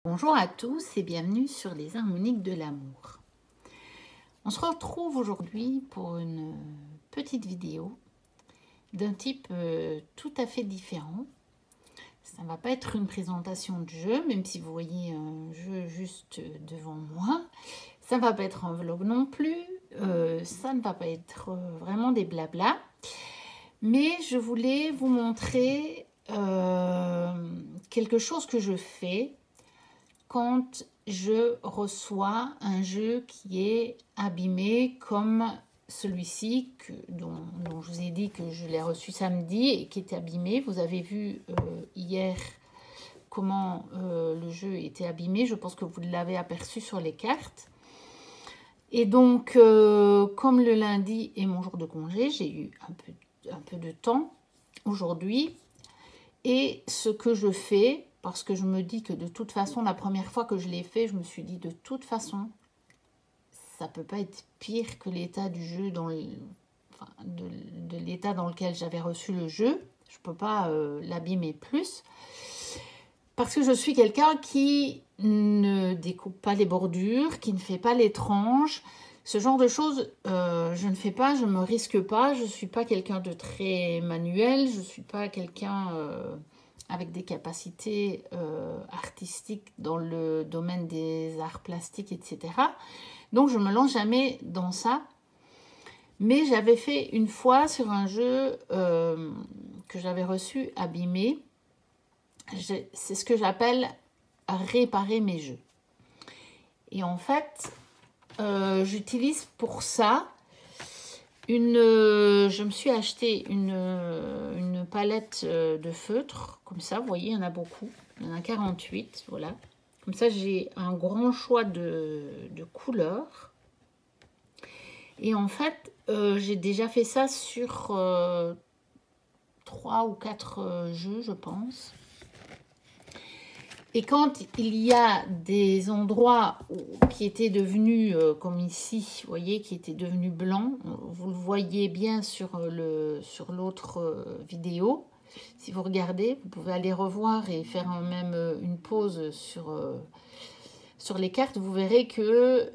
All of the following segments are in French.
Bonjour à tous et bienvenue sur les harmoniques de l'amour. On se retrouve aujourd'hui pour une petite vidéo d'un type tout à fait différent. Ça ne va pas être une présentation de jeu, même si vous voyez un jeu juste devant moi. Ça ne va pas être un vlog non plus. Ça ne va pas être vraiment des blabla. Mais je voulais vous montrer quelque chose que je fais quand je reçois un jeu qui est abîmé comme celui-ci dont je vous ai dit que je l'ai reçu samedi et qui était abîmé. Vous avez vu hier comment le jeu était abîmé. Je pense que vous l'avez aperçu sur les cartes. Et donc, comme le lundi est mon jour de congé, j'ai eu un peu de temps aujourd'hui. Et ce que je fais, parce que je me dis que de toute façon, la première fois que je l'ai fait, je me suis dit de toute façon, ça ne peut pas être pire que l'état du jeu, de l'état dans lequel j'avais reçu le jeu. Je ne peux pas l'abîmer plus. Parce que je suis quelqu'un qui ne découpe pas les bordures, qui ne fait pas l'étrange. Ce genre de choses, je ne fais pas, je ne me risque pas. Je ne suis pas quelqu'un de très manuel, je ne suis pas quelqu'un avec des capacités artistiques dans le domaine des arts plastiques, etc. Donc, je ne me lance jamais dans ça. Mais j'avais fait une fois sur un jeu que j'avais reçu abîmé. C'est ce que j'appelle réparer mes jeux. Et en fait, j'utilise pour ça je me suis acheté une palette de feutres, comme ça, vous voyez, il y en a beaucoup. Il y en a 48, voilà. Comme ça, j'ai un grand choix de couleurs. Et en fait, j'ai déjà fait ça sur 3 ou 4 jeux, je pense. Et quand il y a des endroits qui étaient devenus, comme ici, vous voyez, qui étaient devenus blancs, vous le voyez bien sur l'autre vidéo. Si vous regardez, vous pouvez aller revoir et faire même une pause sur les cartes. Vous verrez que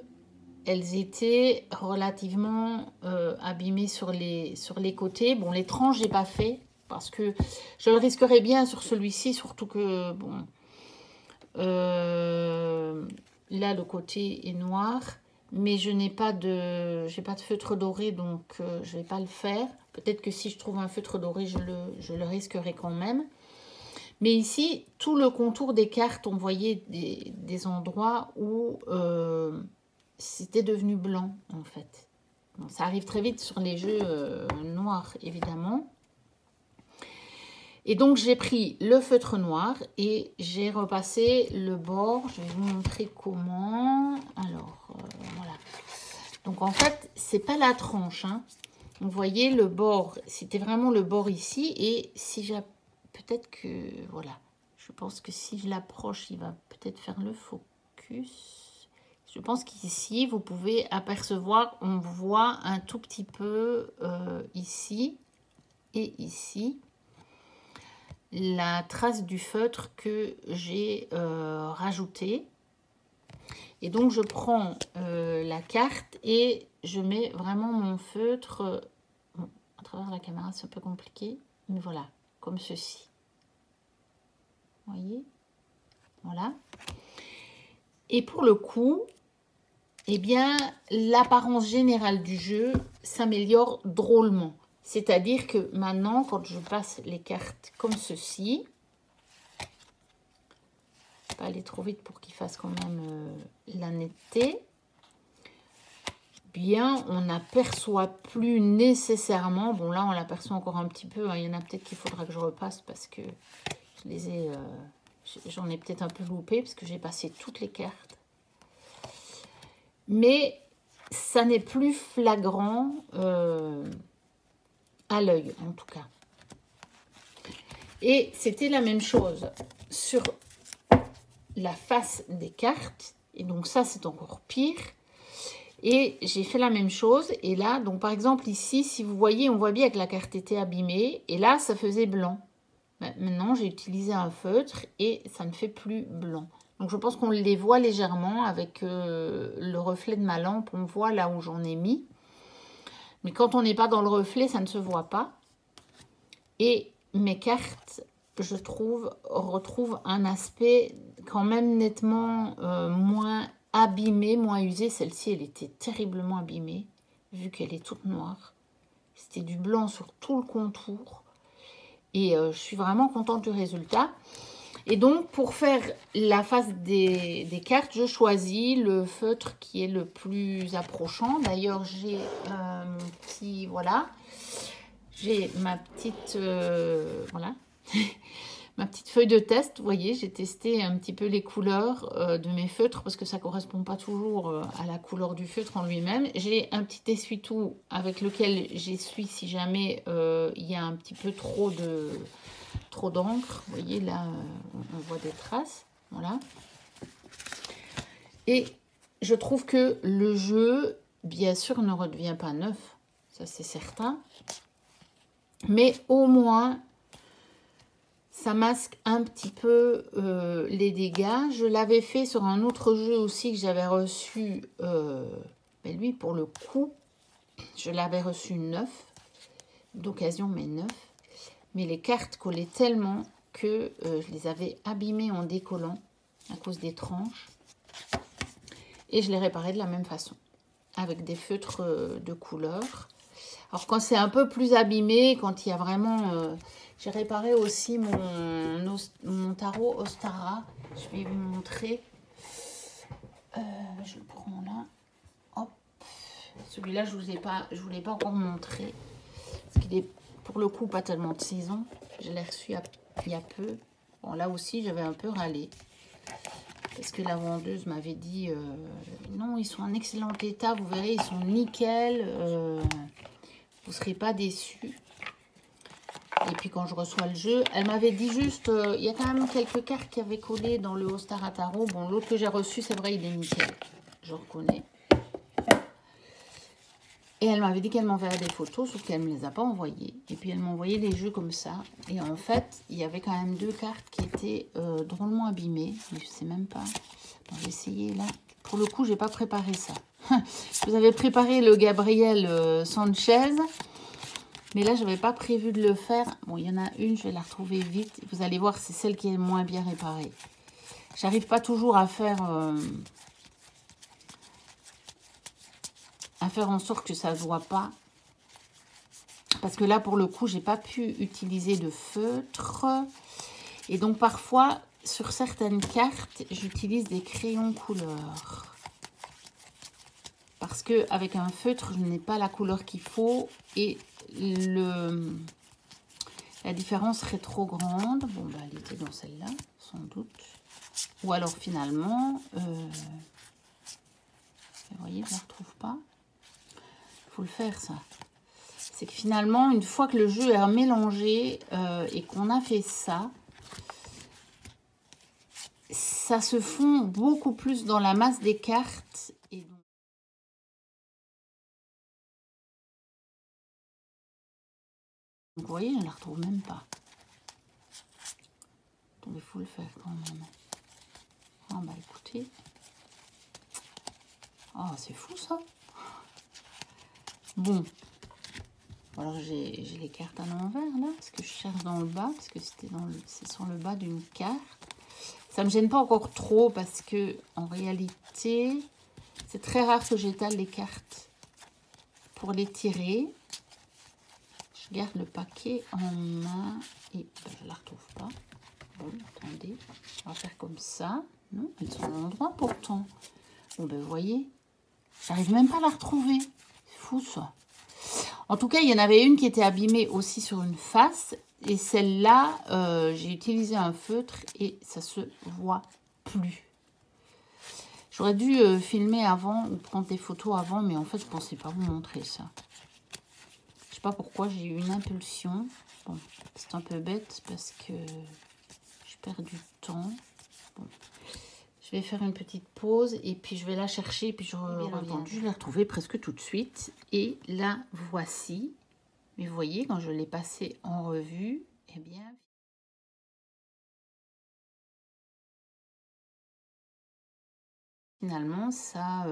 elles étaient relativement abîmées sur les côtés. Bon, les tranches, j'ai pas fait parce que je le risquerais bien sur celui-ci, surtout que, bon... là, le côté est noir, mais je n'ai pas de feutre doré, donc je ne vais pas le faire. Peut-être que si je trouve un feutre doré, je le risquerai quand même. Mais ici, tout le contour des cartes, on voyait des endroits où c'était devenu blanc, en fait. Bon, ça arrive très vite sur les jeux noirs, évidemment. Et donc, j'ai pris le feutre noir et j'ai repassé le bord. Je vais vous montrer comment. Alors, voilà. Donc, en fait, c'est pas la tranche. Hein. Vous voyez, le bord, c'était vraiment le bord ici. Et si j'ai... Peut-être que... Voilà. Je pense que si je l'approche, il va peut-être faire le focus. Je pense qu'ici, vous pouvez apercevoir, on voit un tout petit peu ici et ici. La trace du feutre que j'ai rajouté. Et donc, je prends la carte et je mets vraiment mon feutre bon, à travers la caméra, c'est un peu compliqué, mais voilà, comme ceci. Vous voyez? Voilà. Et pour le coup, eh bien, l'apparence générale du jeu s'améliore drôlement. C'est-à-dire que maintenant, quand je passe les cartes comme ceci, pas aller trop vite pour qu'il fasse quand même la netteté, bien, on n'aperçoit plus nécessairement, bon là on l'aperçoit encore un petit peu, hein, il y en a peut-être qu'il faudra que je repasse parce que je les ai, j'en ai peut-être un peu loupé parce que j'ai passé toutes les cartes. Mais ça n'est plus flagrant à l'œil en tout cas. Et c'était la même chose sur la face des cartes. Et donc ça, c'est encore pire. Et j'ai fait la même chose. Et là, donc par exemple ici, si vous voyez, on voit bien que la carte était abîmée. Et là, ça faisait blanc. Maintenant, j'ai utilisé un feutre et ça ne fait plus blanc. Donc je pense qu'on les voit légèrement avec le reflet de ma lampe. On voit là où j'en ai mis. Mais quand on n'est pas dans le reflet, ça ne se voit pas. Et mes cartes, je trouve, retrouvent un aspect quand même nettement moins abîmé, moins usé. Celle-ci, elle était terriblement abîmée, vu qu'elle est toute noire. C'était du blanc sur tout le contour. Et je suis vraiment contente du résultat. Et donc, pour faire la face des cartes, je choisis le feutre qui est le plus approchant. D'ailleurs, j'ai mon petit... Voilà. J'ai ma petite... voilà. Ma petite feuille de test. Vous voyez, j'ai testé un petit peu les couleurs de mes feutres parce que ça ne correspond pas toujours à la couleur du feutre en lui-même. J'ai un petit essuie-tout avec lequel j'essuie si jamais il y a un petit peu trop d'encre. Vous voyez, là, on voit des traces. Voilà. Et je trouve que le jeu, bien sûr, ne redevient pas neuf. Ça, c'est certain. Mais au moins, ça masque un petit peu les dégâts. Je l'avais fait sur un autre jeu aussi que j'avais reçu. Ben lui, pour le coup, je l'avais reçu neuf. D'occasion, mais neuf. Mais les cartes collaient tellement que je les avais abîmées en décollant à cause des tranches. Et je les réparais de la même façon, avec des feutres de couleur. Alors quand c'est un peu plus abîmé, quand il y a vraiment... j'ai réparé aussi mon tarot Ostara. Je vais vous montrer. Je le prends là. Hop. Celui-là, je ne vous l'ai pas encore montré. Parce qu'il est pour le coup pas tellement de saison. Je l'ai reçu il y a peu. Bon, là aussi, j'avais un peu râlé. Parce que la vendeuse m'avait dit non, ils sont en excellent état, vous verrez, ils sont nickel, vous ne serez pas déçus. Et puis quand je reçois le jeu, elle m'avait dit juste, il y a quand même quelques cartes qui avaient collé dans le Ostara Tarot. Bon, l'autre que j'ai reçu, c'est vrai, il est nickel, je reconnais. Et elle m'avait dit qu'elle m'enverrait des photos, sauf qu'elle ne me les a pas envoyées. Et puis elle m'a envoyé les jeux comme ça. Et en fait, il y avait quand même deux cartes qui étaient drôlement abîmées. Mais je ne sais même pas. Bon, j'ai essayé là. Pour le coup, je n'ai pas préparé ça. Vous avez préparé le Gabriel Sanchez. Mais là, je n'avais pas prévu de le faire. Bon, il y en a une, je vais la retrouver vite. Vous allez voir, c'est celle qui est moins bien réparée. J'arrive pas toujours à faire en sorte que ça ne se voit pas. Parce que là, pour le coup, j'ai pas pu utiliser de feutre. Et donc, parfois, sur certaines cartes, j'utilise des crayons couleur. Parce qu'avec un feutre, je n'ai pas la couleur qu'il faut. Et la différence serait trop grande. Bon, bah, elle était dans celle-là, sans doute. Ou alors, finalement... vous voyez, je ne la retrouve pas. Il faut le faire, ça. C'est que finalement, une fois que le jeu est mélangé et qu'on a fait ça, ça se fond beaucoup plus dans la masse des cartes. Et donc, vous voyez, je ne la retrouve même pas. Donc, il faut le faire quand même. Ah bah écoutez. Oh, c'est fou ça. Bon. Alors j'ai les cartes à l'envers là, parce que je cherche dans le bas, parce que c'est sur le bas d'une carte. Ça me gêne pas encore trop parce que en réalité, c'est très rare que j'étale les cartes pour les tirer. Je garde le paquet en main et ben, je la retrouve pas. Bon, attendez, on va faire comme ça. Non, elles sont à l'endroit pourtant. Bon ben vous voyez, j'arrive même pas à la retrouver. C'est fou ça. En tout cas, il y en avait une qui était abîmée aussi sur une face. Et celle-là, j'ai utilisé un feutre et ça se voit plus. J'aurais dû filmer avant ou prendre des photos avant, mais en fait, je ne pensais pas vous montrer ça. Je ne sais pas pourquoi, j'ai eu une impulsion. Bon, c'est un peu bête parce que je perds du temps. Bon. Je vais faire une petite pause et puis je vais la chercher. Et puis je reviens. Je l'ai retrouvée presque tout de suite. Et là, voici. Mais vous voyez, quand je l'ai passée en revue, eh bien... finalement, ça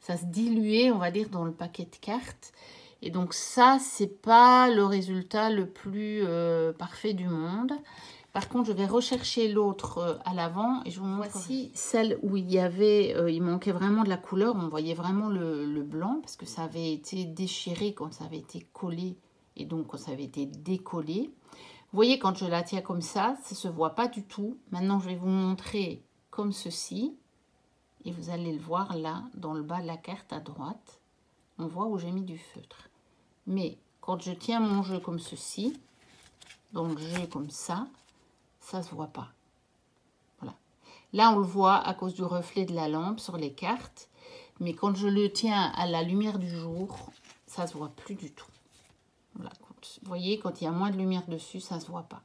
se diluait, on va dire, dans le paquet de cartes. Et donc ça, c'est pas le résultat le plus parfait du monde. Par contre, je vais rechercher l'autre à l'avant et je vous montre ici celle où il manquait vraiment de la couleur. On voyait vraiment le blanc parce que ça avait été déchiré quand ça avait été collé et donc quand ça avait été décollé. Vous voyez, quand je la tiens comme ça ne se voit pas du tout. Maintenant, je vais vous montrer comme ceci. Et vous allez le voir là, dans le bas de la carte à droite. On voit où j'ai mis du feutre. Mais quand je tiens mon jeu comme ceci, donc le jeu comme ça ne se voit pas. Voilà. Là, on le voit à cause du reflet de la lampe sur les cartes. Mais quand je le tiens à la lumière du jour, ça ne se voit plus du tout. Voilà. Vous voyez, quand il y a moins de lumière dessus, ça ne se voit pas.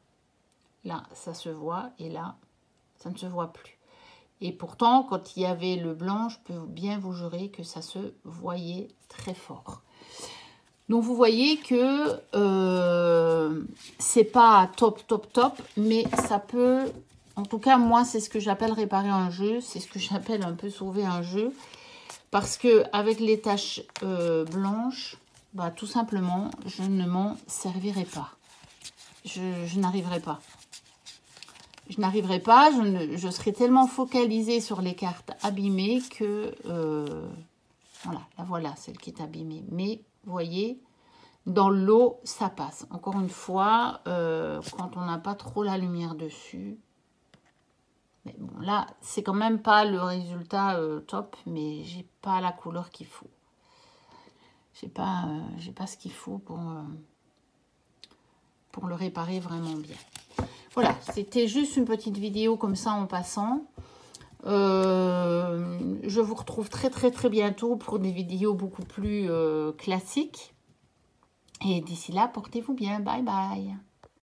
Là, ça se voit et là, ça ne se voit plus. Et pourtant, quand il y avait le blanc, je peux bien vous jurer que ça se voyait très fort. Donc, vous voyez que c'est pas top, mais ça peut... En tout cas, moi, c'est ce que j'appelle réparer un jeu. C'est ce que j'appelle un peu sauver un jeu. Parce que avec les taches blanches, bah, tout simplement, je ne m'en servirai pas. Je n'arriverai pas. Je n'arriverai pas, je serai tellement focalisée sur les cartes abîmées que... voilà, la voilà, celle qui est abîmée. Mais, vous voyez, dans l'eau, ça passe. Encore une fois, quand on n'a pas trop la lumière dessus. Mais bon, là, c'est quand même pas le résultat top, mais j'ai pas la couleur qu'il faut. J'ai pas ce qu'il faut pour le réparer vraiment bien. Voilà, c'était juste une petite vidéo comme ça en passant. Je vous retrouve très bientôt pour des vidéos beaucoup plus classiques. Et d'ici là, portez-vous bien. Bye bye.